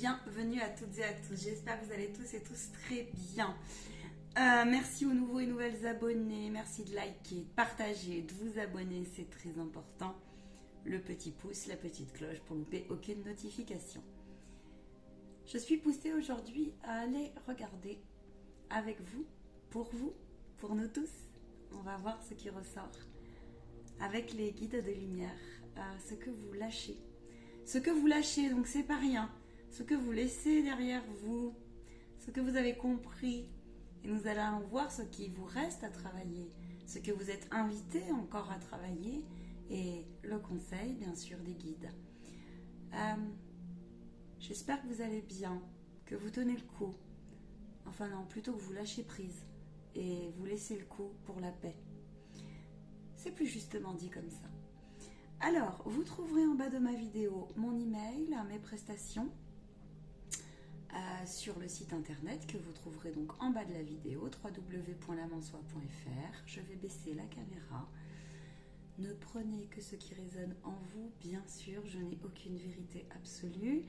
bienvenue à toutes et à tous. J'espère que vous allez tous et tous très bien. Merci aux nouveaux et nouvelles abonnés. Merci de liker, de partager, de vous abonner, c'est très important. Le petit pouce, la petite cloche pour ne louper aucune notification. Je suis poussée aujourd'hui à aller regarder avec vous, pour nous tous. On va voir ce qui ressort avec les guides de lumière, ce que vous lâchez. Ce que vous lâchez, donc c'est pas rien. Ce que vous laissez derrière vous, ce que vous avez compris. Et nous allons voir ce qui vous reste à travailler, ce que vous êtes invité encore à travailler et le conseil, bien sûr, des guides. J'espère que vous allez bien, que vous tenez le coup. Enfin non, plutôt que vous lâchez prise et vous laissez le coup pour la paix. C'est plus justement dit comme ça. Alors, vous trouverez en bas de ma vidéo mon email, mes prestations sur le site internet que vous trouverez donc en bas de la vidéo, www.lamansoi.fr. Je vais baisser la caméra. Ne prenez que ce qui résonne en vous, bien sûr, je n'ai aucune vérité absolue.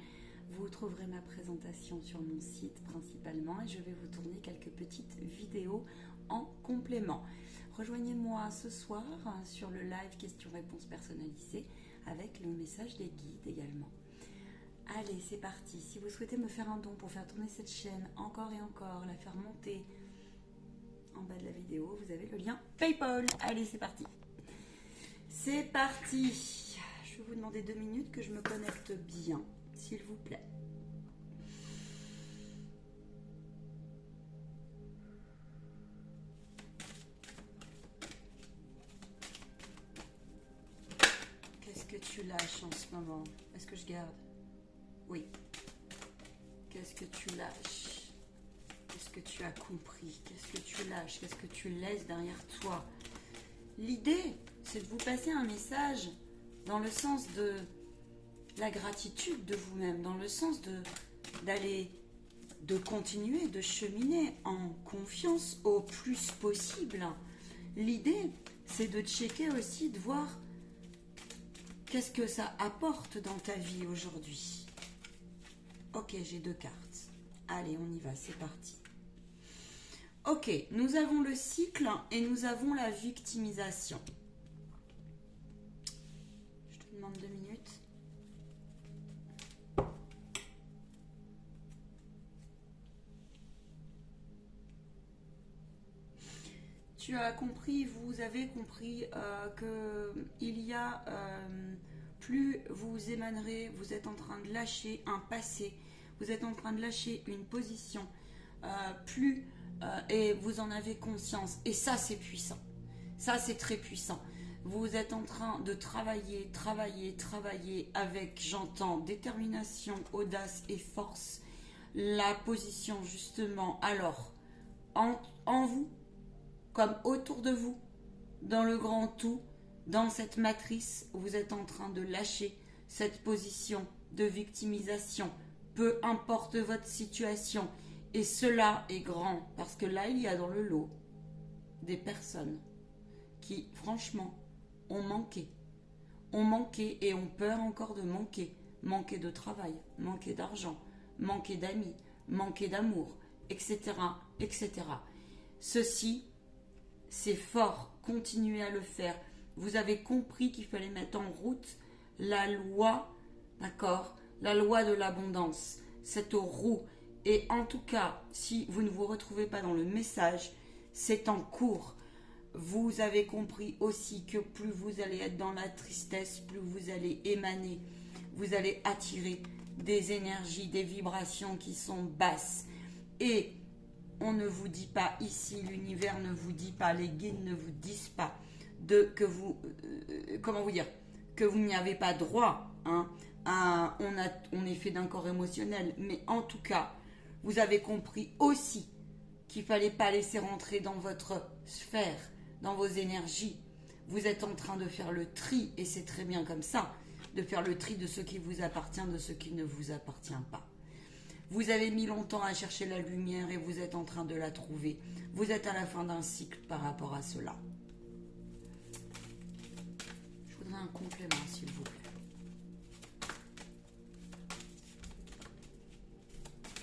Vous trouverez ma présentation sur mon site principalement et je vais vous tourner quelques petites vidéos en complément. Rejoignez-moi ce soir sur le live questions-réponses personnalisées avec le message des guides également. Allez, c'est parti. Si vous souhaitez me faire un don pour faire tourner cette chaîne encore et encore, la faire monter, en bas de la vidéo, vous avez le lien PayPal. Allez, c'est parti. C'est parti. Je vais vous demander 2 minutes que je me connecte bien, s'il vous plaît. Qu'est-ce que tu lâches en ce moment? Est-ce que je garde? Oui. Qu'est-ce que tu lâches? Qu'est-ce que tu as compris? Qu'est-ce que tu lâches? Qu'est-ce que tu laisses derrière toi? L'idée, c'est de vous passer un message dans le sens de la gratitude de vous-même, dans le sens de continuer, de cheminer en confiance au plus possible. L'idée, c'est de checker aussi, de voir qu'est-ce que ça apporte dans ta vie aujourd'hui. Ok, j'ai 2 cartes. Allez, on y va, c'est parti. Ok, nous avons le cycle et nous avons la victimisation. Je te demande 2 minutes. Tu as compris, vous avez compris qu'il y a... plus vous émanerez, vous êtes en train de lâcher un passé, vous êtes en train de lâcher une position, et vous en avez conscience. Et ça, c'est puissant. Ça, c'est très puissant. Vous êtes en train de travailler avec, j'entends, détermination, audace et force. La position, justement, alors, en vous, comme autour de vous, dans le grand tout, dans cette matrice, vous êtes en train de lâcher cette position de victimisation, peu importe votre situation. Et cela est grand, parce que là, il y a dans le lot des personnes qui, franchement, ont manqué et ont peur encore de manquer. Manquer de travail, manquer d'argent, manquer d'amis, manquer d'amour, etc., etc. Ceci, c'est fort, continuez à le faire. Vous avez compris qu'il fallait mettre en route la loi, d'accord, la loi de l'abondance, cette roue. Et en tout cas, si vous ne vous retrouvez pas dans le message, c'est en cours. Vous avez compris aussi que plus vous allez être dans la tristesse, plus vous allez émaner, vous allez attirer des énergies, des vibrations qui sont basses. Et on ne vous dit pas ici, l'univers ne vous dit pas, les guides ne vous disent pas que vous, que vous n'y avez pas droit, hein, on est fait d'un corps émotionnel, mais en tout cas, vous avez compris aussi qu'il ne fallait pas laisser rentrer dans votre sphère, dans vos énergies. Vous êtes en train de faire le tri, et c'est très bien comme ça, de faire le tri de ce qui vous appartient, de ce qui ne vous appartient pas. Vous avez mis longtemps à chercher la lumière et vous êtes en train de la trouver. Vous êtes à la fin d'un cycle par rapport à cela. Je voudrais un complément, s'il vous plaît.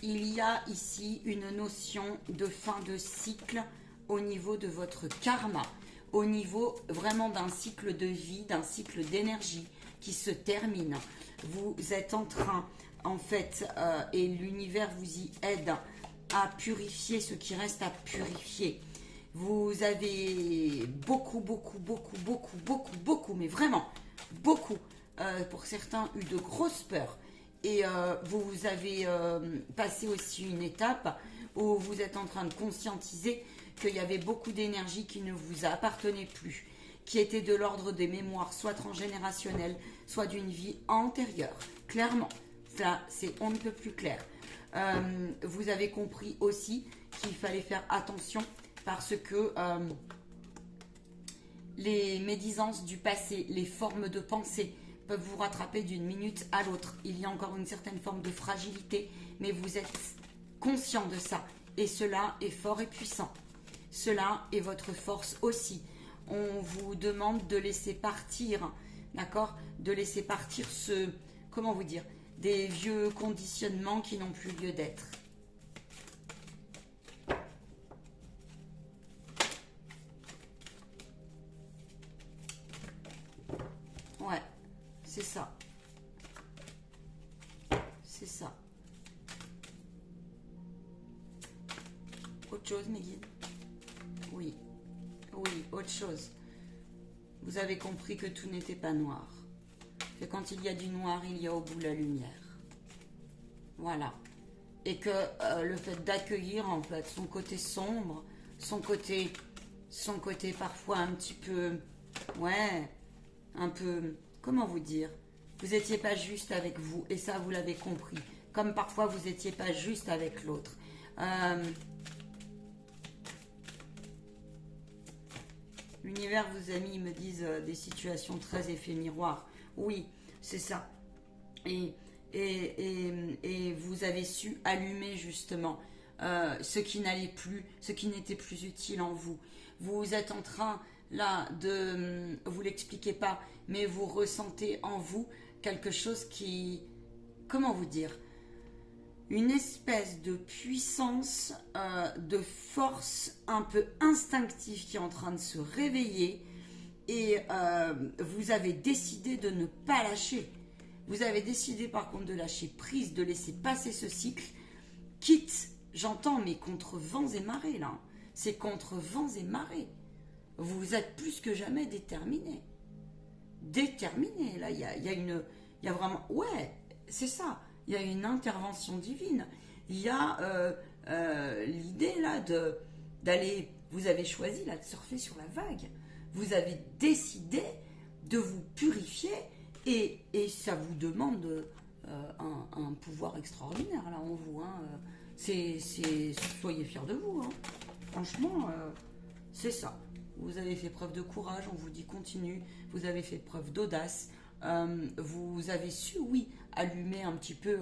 il y a ici une notion de fin de cycle au niveau de votre karma, au niveau vraiment d'un cycle de vie, d'un cycle d'énergie qui se termine. Vous êtes en train, en fait, et l'univers vous y aide à purifier ce qui reste à purifier. Vous avez beaucoup, mais vraiment beaucoup, pour certains, eu de grosses peurs. Et vous avez passé aussi une étape où vous êtes en train de conscientiser qu'il y avait beaucoup d'énergie qui ne vous appartenait plus, qui était de l'ordre des mémoires, soit transgénérationnelles, soit d'une vie antérieure. Clairement, ça, c'est on ne peut plus clair. Vous avez compris aussi qu'il fallait faire attention parce que les médisances du passé, les formes de pensée peuvent vous rattraper d'une minute à l'autre. Il y a encore une certaine forme de fragilité, mais vous êtes conscient de ça. Et cela est fort et puissant. Cela est votre force aussi. On vous demande de laisser partir, d'accord? De laisser partir comment vous dire, des vieux conditionnements qui n'ont plus lieu d'être. Ouais, c'est ça. C'est ça. Autre chose, mes guides? Oui. Oui, autre chose. Vous avez compris que tout n'était pas noir. Que quand il y a du noir, il y a au bout la lumière. Voilà. Et que le fait d'accueillir en fait son côté sombre, son côté parfois un petit peu, ouais, un peu, comment vous dire, vous n'étiez pas juste avec vous, et ça vous l'avez compris, comme parfois vous n'étiez pas juste avec l'autre. L'univers vous a mis, ils me disent, des situations très effets miroirs. Oui, c'est ça. Et vous avez su allumer justement ce qui n'allait plus, ce qui n'était plus utile en vous. Vous êtes en train là de, vous l'expliquez pas, mais vous ressentez en vous quelque chose qui, comment vous dire, une espèce de puissance, de force un peu instinctive qui est en train de se réveiller et vous avez décidé de ne pas lâcher. Vous avez décidé par contre de lâcher prise, de laisser passer ce cycle, quitte, j'entends, mais contre vents et marées là. C'est contre vents et marées. Vous êtes plus que jamais déterminé. Déterminé, là, il y a vraiment, ouais, c'est ça. Il y a une intervention divine. Il y a l'idée là d'aller, vous avez choisi là de surfer sur la vague. Vous avez décidé de vous purifier et ça vous demande un pouvoir extraordinaire là en vous. Hein. Soyez fiers de vous. Hein. Franchement, c'est ça. Vous avez fait preuve de courage, on vous dit continue. Vous avez fait preuve d'audace. Vous avez su, oui, allumer un petit peu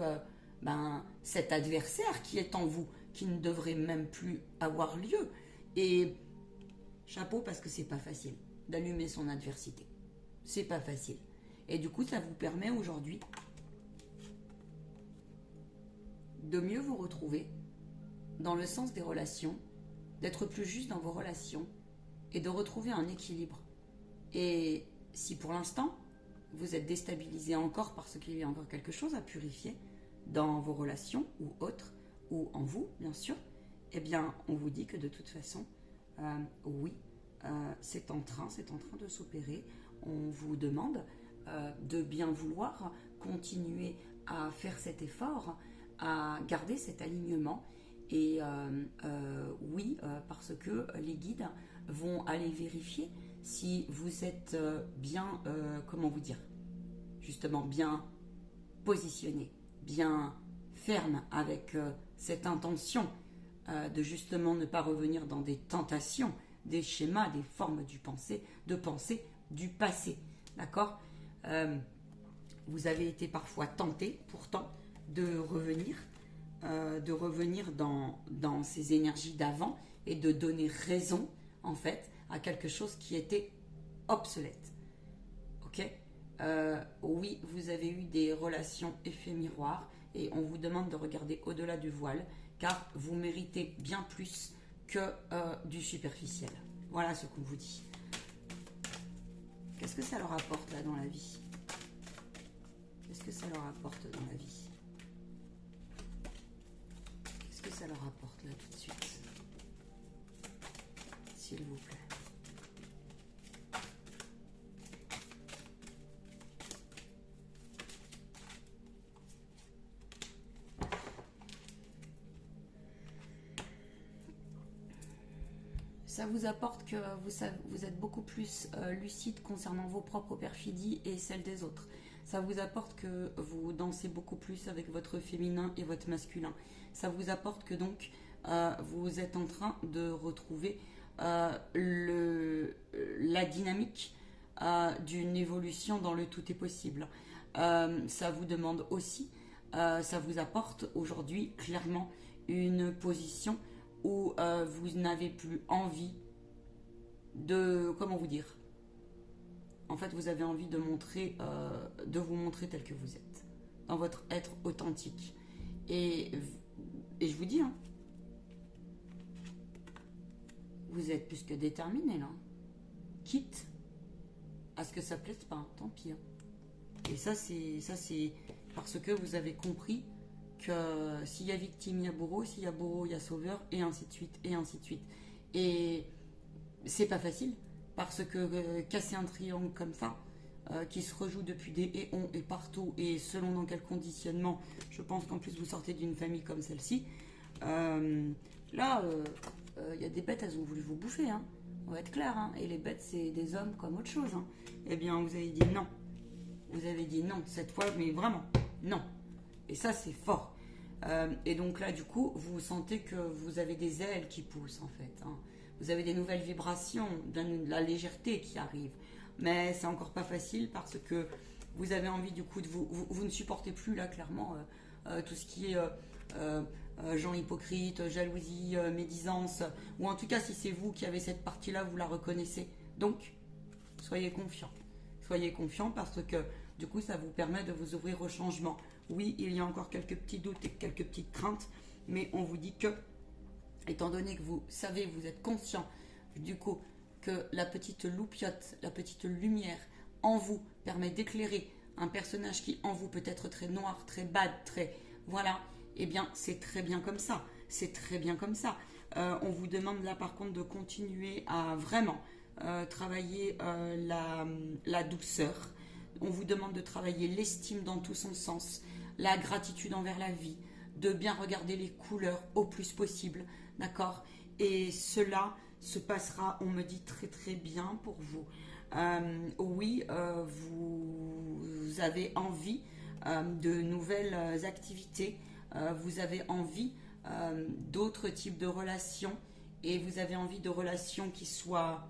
cet adversaire qui est en vous, qui ne devrait même plus avoir lieu. Et chapeau parce que c'est pas facile d'allumer son adversité. C'est pas facile. Et du coup, ça vous permet aujourd'hui de mieux vous retrouver dans le sens des relations, d'être plus juste dans vos relations et de retrouver un équilibre. Et si pour l'instant, vous êtes déstabilisé encore parce qu'il y a encore quelque chose à purifier dans vos relations ou autres, ou en vous, bien sûr, eh bien, on vous dit que de toute façon, oui, c'est en train de s'opérer. On vous demande de bien vouloir continuer à faire cet effort, à garder cet alignement. Et oui, parce que les guides vont aller vérifier si vous êtes bien, comment vous dire, justement bien positionné, bien ferme avec cette intention de justement ne pas revenir dans des tentations, des schémas, des formes de pensée du passé. D'accord? Vous avez été parfois tenté pourtant de revenir dans ces énergies d'avant et de donner raison en fait à quelque chose qui était obsolète. Ok? Oui, vous avez eu des relations effets miroirs Et on vous demande de regarder au-delà du voile, car vous méritez bien plus que du superficiel. Voilà ce qu'on vous dit. Qu'est-ce que ça leur apporte là dans la vie? Qu'est-ce que ça leur apporte dans la vie? Qu'est-ce que ça leur apporte là tout de suite? S'il vous plaît. Ça vous apporte que vous êtes beaucoup plus lucide concernant vos propres perfidies et celles des autres. Ça vous apporte que vous dansez beaucoup plus avec votre féminin et votre masculin. Ça vous apporte que donc vous êtes en train de retrouver la dynamique d'une évolution dans le tout est possible. Ça vous demande aussi, ça vous apporte aujourd'hui clairement une position où vous n'avez plus envie de, comment vous dire, en fait vous avez envie de montrer, de vous montrer tel que vous êtes, dans votre être authentique. Et je vous dis, hein, vous êtes plus que déterminé là, quitte à ce que ça plaise pas, tant pis. Hein. Et ça c'est parce que vous avez compris que s'il y a victime, il y a bourreau, s'il y a bourreau, il y a sauveur, et ainsi de suite, et ainsi de suite. Et c'est pas facile, parce que casser un triangle comme ça, qui se rejoue depuis des éons et partout, et selon dans quel conditionnement, je pense qu'en plus vous sortez d'une famille comme celle-ci, là, il y a des bêtes, elles ont voulu vous bouffer, hein. On va être clair, hein. Et les bêtes, c'est des hommes comme autre chose. Hein. Eh bien, vous avez dit non. Vous avez dit non, cette fois, mais vraiment, non. Et ça, c'est fort. Et donc là, du coup, vous sentez que vous avez des ailes qui poussent, en fait. Hein. Vous avez des nouvelles vibrations, de la légèreté qui arrive. Mais c'est encore pas facile parce que vous avez envie, du coup, de vous ne supportez plus, là, clairement, tout ce qui est gens hypocrites, jalousie, médisance. Ou en tout cas, si c'est vous qui avez cette partie-là, vous la reconnaissez. Donc, soyez confiants. Soyez confiants parce que, du coup, ça vous permet de vous ouvrir au changement. Oui, il y a encore quelques petits doutes et quelques petites craintes, mais on vous dit que, étant donné que vous savez, vous êtes conscient, du coup, que la petite loupiote, la petite lumière en vous permet d'éclairer un personnage qui en vous peut être très noir, très bad, très... Voilà, eh bien, c'est très bien comme ça. C'est très bien comme ça. On vous demande là, par contre, de continuer à vraiment travailler la douceur. On vous demande de travailler l'estime dans tout son sens, la gratitude envers la vie, de bien regarder les couleurs au plus possible, d'accord? Et cela se passera, on me dit, très très bien pour vous. Oui, vous avez envie de nouvelles activités, vous avez envie d'autres types de relations et vous avez envie de relations qui soient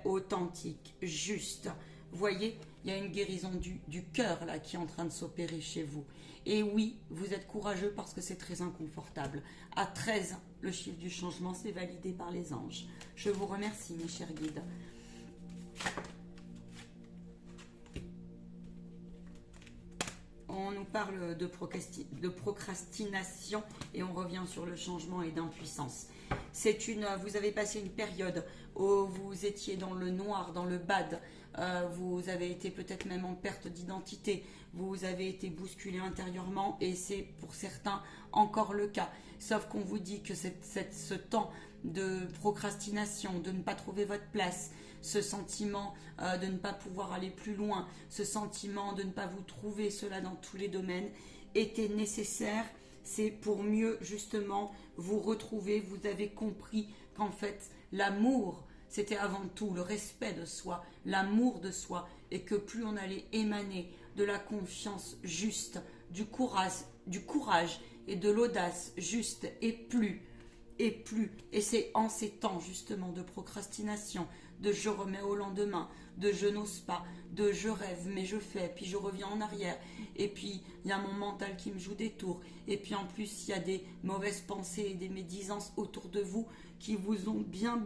authentiques, justes. Vous voyez, il y a une guérison du cœur là qui est en train de s'opérer chez vous. Et oui, vous êtes courageux parce que c'est très inconfortable. À 13, le chiffre du changement, c'est validé par les anges. Je vous remercie, mes chers guides. On nous parle de procrastination et on revient sur le changement et d'impuissance. Vous avez passé une période où vous étiez dans le noir, dans le bad, vous avez été peut-être même en perte d'identité, vous avez été bousculé intérieurement et c'est pour certains encore le cas. Sauf qu'on vous dit que ce temps de procrastination, de ne pas trouver votre place, ce sentiment de ne pas pouvoir aller plus loin, ce sentiment de ne pas vous trouver, cela dans tous les domaines, était nécessaire. C'est pour mieux justement vous retrouver. Vous avez compris qu'en fait l'amour c'était avant tout le respect de soi, l'amour de soi, et que plus on allait émaner de la confiance juste, du courage et de l'audace juste, et c'est en ces temps justement de procrastination, de je remets au lendemain, de je n'ose pas, de je rêve mais je fais, puis je reviens en arrière, et puis il y a mon mental qui me joue des tours, et puis en plus il y a des mauvaises pensées et des médisances autour de vous qui vous ont bien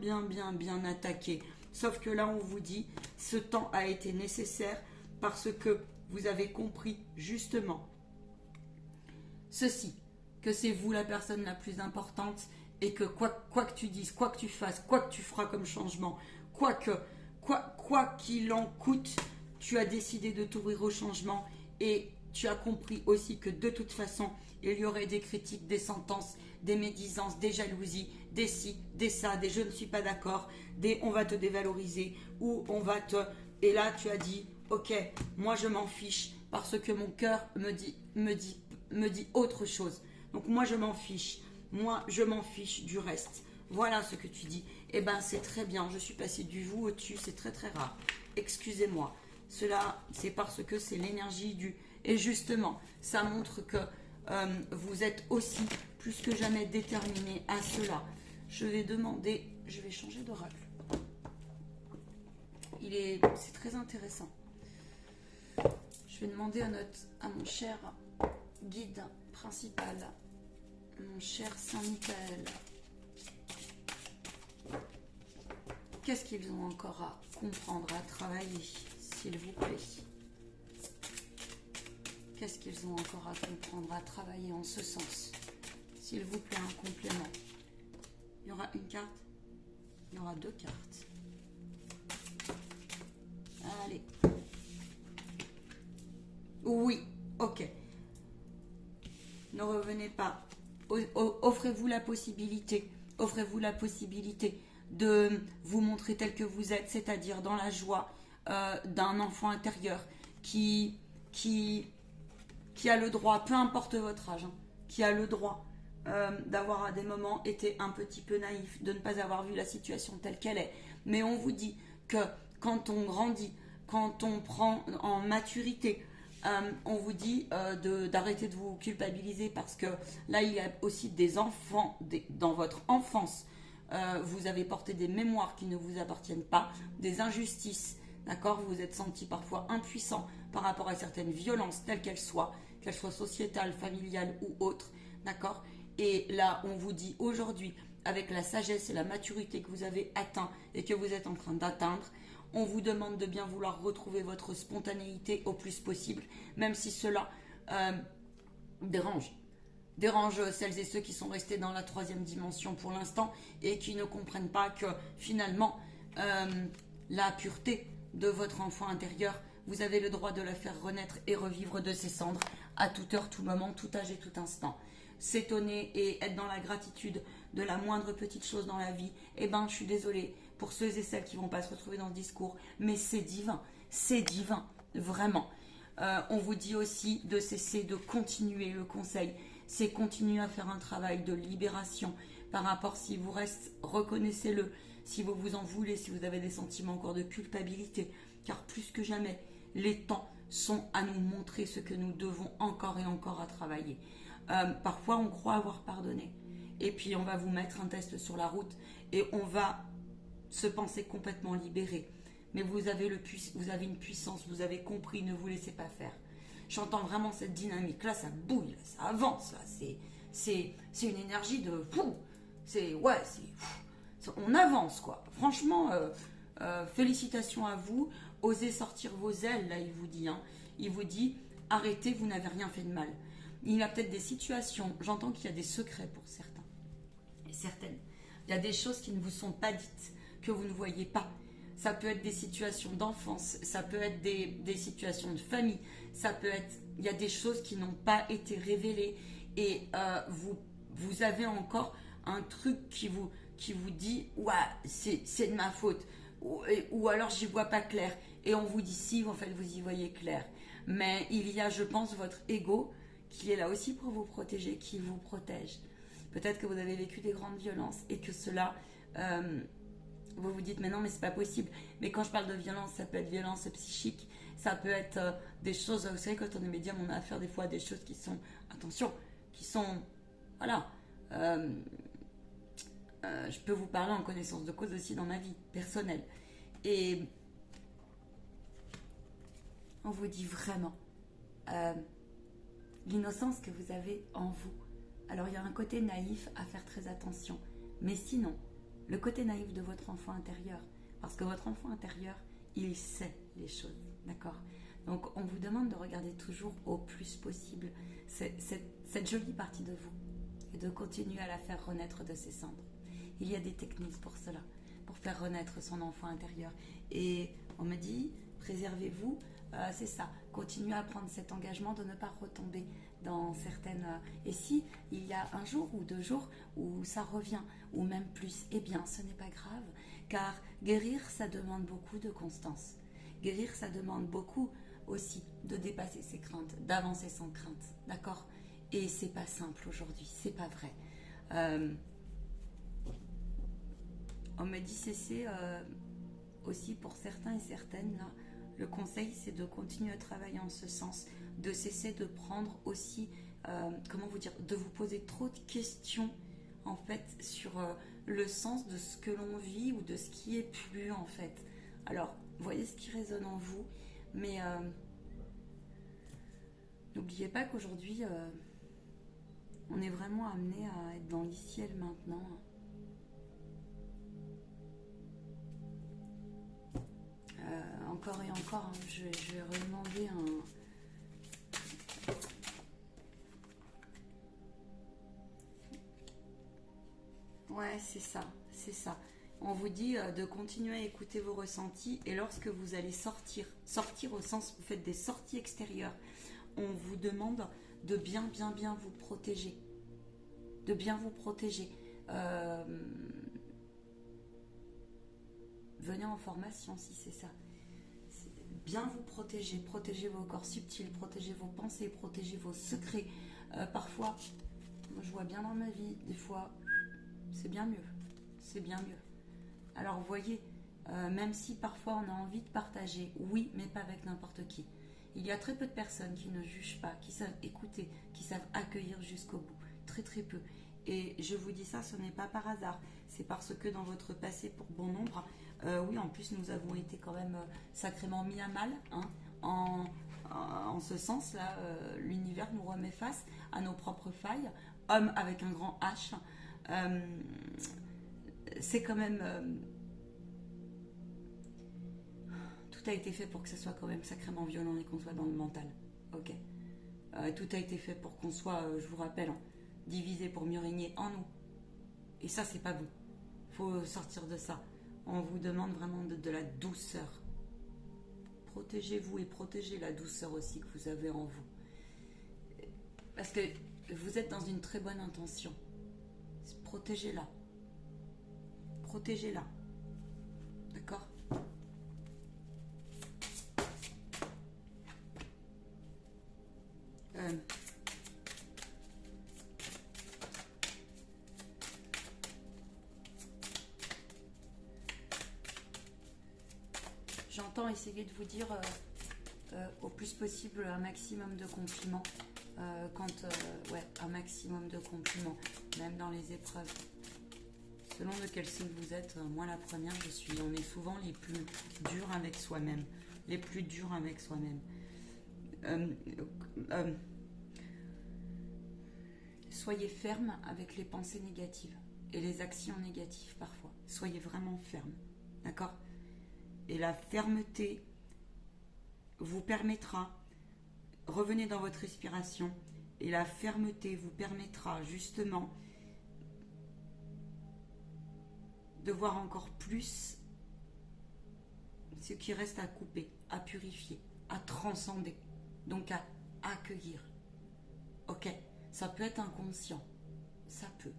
attaqué. Sauf que là on vous dit, ce temps a été nécessaire parce que vous avez compris justement ceci, que c'est vous la personne la plus importante et que quoi que tu dises, quoi que tu fasses, quoi que tu feras comme changement, quoi qu'il en coûte, tu as décidé de t'ouvrir au changement et tu as compris aussi que de toute façon, il y aurait des critiques, des sentences, des médisances, des jalousies, des ci, des ça, des je ne suis pas d'accord, des on va te dévaloriser ou on va te... Et là, tu as dit, ok, moi je m'en fiche parce que mon cœur me dit autre chose. Donc moi je m'en fiche. Moi je m'en fiche du reste. Voilà ce que tu dis. Eh ben c'est très bien. Je suis passée du vous au tu. C'est très très rare. Excusez-moi. Cela, c'est parce que c'est l'énergie du... Et justement, ça montre que vous êtes aussi plus que jamais déterminé à cela. Je vais demander... Je vais changer d'oracle. C'est très intéressant. Je vais demander à mon cher guide principal, mon cher Saint-Michael, qu'est-ce qu'ils ont encore à comprendre, à travailler, s'il vous plaît? Qu'est-ce qu'ils ont encore à comprendre, à travailler en ce sens? S'il vous plaît, un complément. Il y aura une carte? Il y aura deux cartes. Allez. Oui, ok. Ne revenez pas. Offrez-vous la possibilité de vous montrer tel que vous êtes, c'est-à-dire dans la joie d'un enfant intérieur qui a le droit, peu importe votre âge, hein, qui a le droit d'avoir à des moments été un petit peu naïf, de ne pas avoir vu la situation telle qu'elle est. Mais on vous dit que quand on grandit, quand on prend en maturité, on vous dit d'arrêter de vous culpabiliser parce que là, il y a aussi des enfants dans votre enfance. Vous avez porté des mémoires qui ne vous appartiennent pas, des injustices, d'accord? Vous vous êtes senti parfois impuissant par rapport à certaines violences, telles qu'elles soient sociétales, familiales ou autres, d'accord? Et là, on vous dit aujourd'hui, avec la sagesse et la maturité que vous avez atteint et que vous êtes en train d'atteindre, on vous demande de bien vouloir retrouver votre spontanéité au plus possible, même si cela dérange celles et ceux qui sont restés dans la troisième dimension pour l'instant et qui ne comprennent pas que finalement la pureté de votre enfant intérieur, vous avez le droit de la faire renaître et revivre de ses cendres à toute heure, tout moment, tout âge et tout instant. S'étonner et être dans la gratitude de la moindre petite chose dans la vie, eh ben je suis désolée pour ceux et celles qui ne vont pas se retrouver dans ce discours, mais c'est divin, vraiment. On vous dit aussi de cesser de continuer le conseil, c'est continuer à faire un travail de libération par rapport, si vous reste, reconnaissez-le, si vous vous en voulez, si vous avez des sentiments encore de culpabilité, car plus que jamais, les temps sont à nous montrer ce que nous devons encore et encore à travailler. Parfois, on croit avoir pardonné, et puis on va vous mettre un test sur la route, et on va se penser complètement libéré. Mais vous avez une puissance, vous avez compris, ne vous laissez pas faire. J'entends vraiment cette dynamique. Là, ça bouille, là, ça avance. Là, c'est une énergie de fou. On avance, quoi. Franchement, félicitations à vous. Osez sortir vos ailes, là, il vous dit. Hein. Il vous dit, arrêtez, vous n'avez rien fait de mal. Il y a peut-être des situations, j'entends qu'il y a des secrets pour certains et certaines. Il y a des choses qui ne vous sont pas dites, que vous ne voyez pas. Ça peut être des situations d'enfance, ça peut être des situations de famille, ça peut être... Il y a des choses qui n'ont pas été révélées et vous avez encore un truc qui vous dit « Ouais, c'est de ma faute » ou alors « J'y vois pas clair » et on vous dit « Si, en fait, vous y voyez clair ». Mais il y a, je pense, votre ego qui est là aussi pour vous protéger, qui vous protège. Peut-être que vous avez vécu des grandes violences et que cela... vous vous dites mais non mais c'est pas possible, mais quand je parle de violence, ça peut être violence psychique, ça peut être des choses, vous savez quand on est médium on a affaire des fois à des choses qui sont, attention, qui sont, voilà, je peux vous parler en connaissance de cause aussi dans ma vie personnelle, et on vous dit vraiment l'innocence que vous avez en vous. Alors il y a un côté naïf à faire très attention, mais sinon le côté naïf de votre enfant intérieur, parce que votre enfant intérieur, il sait les choses, d'accord? Donc on vous demande de regarder toujours au plus possible cette jolie partie de vous et de continuer à la faire renaître de ses cendres. Il y a des techniques pour cela, pour faire renaître son enfant intérieur. Et on me dit, préservez-vous, c'est ça, continuez à prendre cet engagement de ne pas retomber dans certaines... et si il y a un jour ou 2 jours où ça revient, ou même plus, eh bien ce n'est pas grave, car guérir ça demande beaucoup de constance. Guérir ça demande beaucoup aussi de dépasser ses craintes, d'avancer sans crainte, d'accord? Et c'est pas simple aujourd'hui, c'est pas vrai. On me dit cesser aussi pour certains et certaines là. Le conseil, c'est de continuer à travailler en ce sens, de cesser de prendre aussi, comment vous dire, de vous poser trop de questions en fait sur le sens de ce que l'on vit ou de ce qui est plus en fait. Alors, voyez ce qui résonne en vous, mais n'oubliez pas qu'aujourd'hui, on est vraiment amené à être dans l'ici et le maintenant. Encore et encore, hein, je vais redemander un... Ouais, c'est ça, c'est ça. On vous dit de continuer à écouter vos ressentis et lorsque vous allez sortir au sens, vous faites des sorties extérieures, on vous demande de bien vous protéger. De bien vous protéger. Venez en formation si c'est ça. Bien vous protéger, protéger vos corps subtils, protéger vos pensées, protéger vos secrets. Parfois, moi je vois bien dans ma vie, des fois, c'est bien mieux. C'est bien mieux. Alors vous voyez, même si parfois on a envie de partager, oui, mais pas avec n'importe qui. Il y a très peu de personnes qui ne jugent pas, qui savent écouter, qui savent accueillir jusqu'au bout. Très très peu. Et je vous dis ça, ce n'est pas par hasard. C'est parce que dans votre passé, pour bon nombre, oui, en plus nous avons été quand même sacrément mis à mal, hein, en ce sens-là, l'univers nous remet face à nos propres failles, homme avec un grand H. C'est quand même... tout a été fait pour que ça soit quand même sacrément violent et qu'on soit dans le mental. Ok. Tout a été fait pour qu'on soit, je vous rappelle, hein, divisé pour mieux régner en nous. Et ça, c'est pas bon. Faut sortir de ça. On vous demande vraiment de la douceur. Protégez-vous et protégez la douceur aussi que vous avez en vous. Parce que vous êtes dans une très bonne intention. Protégez-la. Protégez-la. D'accord ? J'entends essayer de vous dire au plus possible un maximum de compliments. Ouais, un maximum de compliments, même dans les épreuves. Selon de quel signe vous êtes, moi la première, on est souvent les plus durs avec soi-même. Les plus durs avec soi-même. Soyez ferme avec les pensées négatives et les actions négatives parfois. Soyez vraiment ferme, d'accord ? Et la fermeté vous permettra, revenez dans votre respiration, et la fermeté vous permettra justement de voir encore plus ce qui reste à couper, à purifier, à transcender, donc à accueillir. Ok, ça peut être inconscient, ça peut.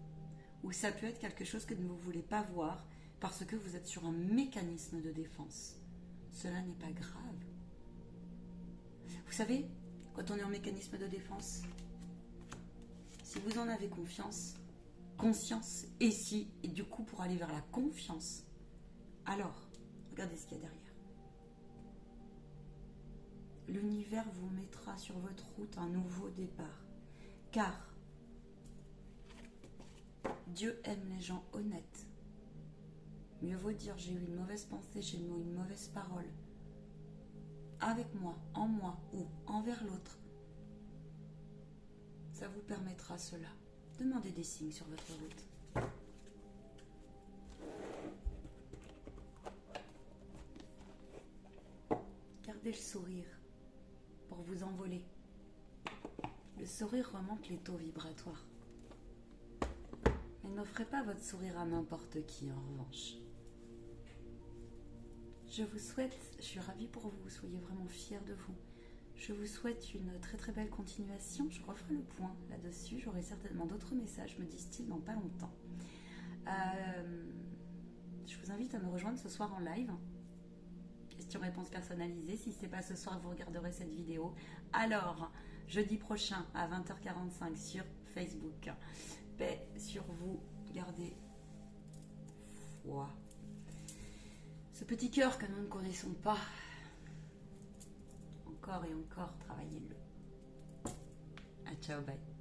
Ou ça peut être quelque chose que vous ne voulez pas voir parce que vous êtes sur un mécanisme de défense. Cela n'est pas grave. Vous savez, quand on est en mécanisme de défense, si vous en avez conscience, et du coup pour aller vers la confiance, alors, regardez ce qu'il y a derrière. L'univers vous mettra sur votre route un nouveau départ. Car Dieu aime les gens honnêtes. Mieux vaut dire j'ai eu une mauvaise pensée, j'ai eu une mauvaise parole. Avec moi, en moi ou envers l'autre. Ça vous permettra cela. Demandez des signes sur votre route. Gardez le sourire. pour vous envoler. Le sourire remonte les taux vibratoires. Mais n'offrez pas votre sourire à n'importe qui en revanche. Je vous souhaite, je suis ravie pour vous, soyez vraiment fiers de vous. Je vous souhaite une très très belle continuation. Je referai le point là-dessus. J'aurai certainement d'autres messages, me disent-ils, dans pas longtemps. Je vous invite à me rejoindre ce soir en live. Questions-réponses personnalisées. Si ce n'est pas ce soir, vous regarderez cette vidéo. Alors, jeudi prochain à 20h45 sur Facebook. Paix sur vous. Gardez foi. Ce petit cœur que nous ne connaissons pas. Encore et encore, travaillez-le. Ah, ciao, bye.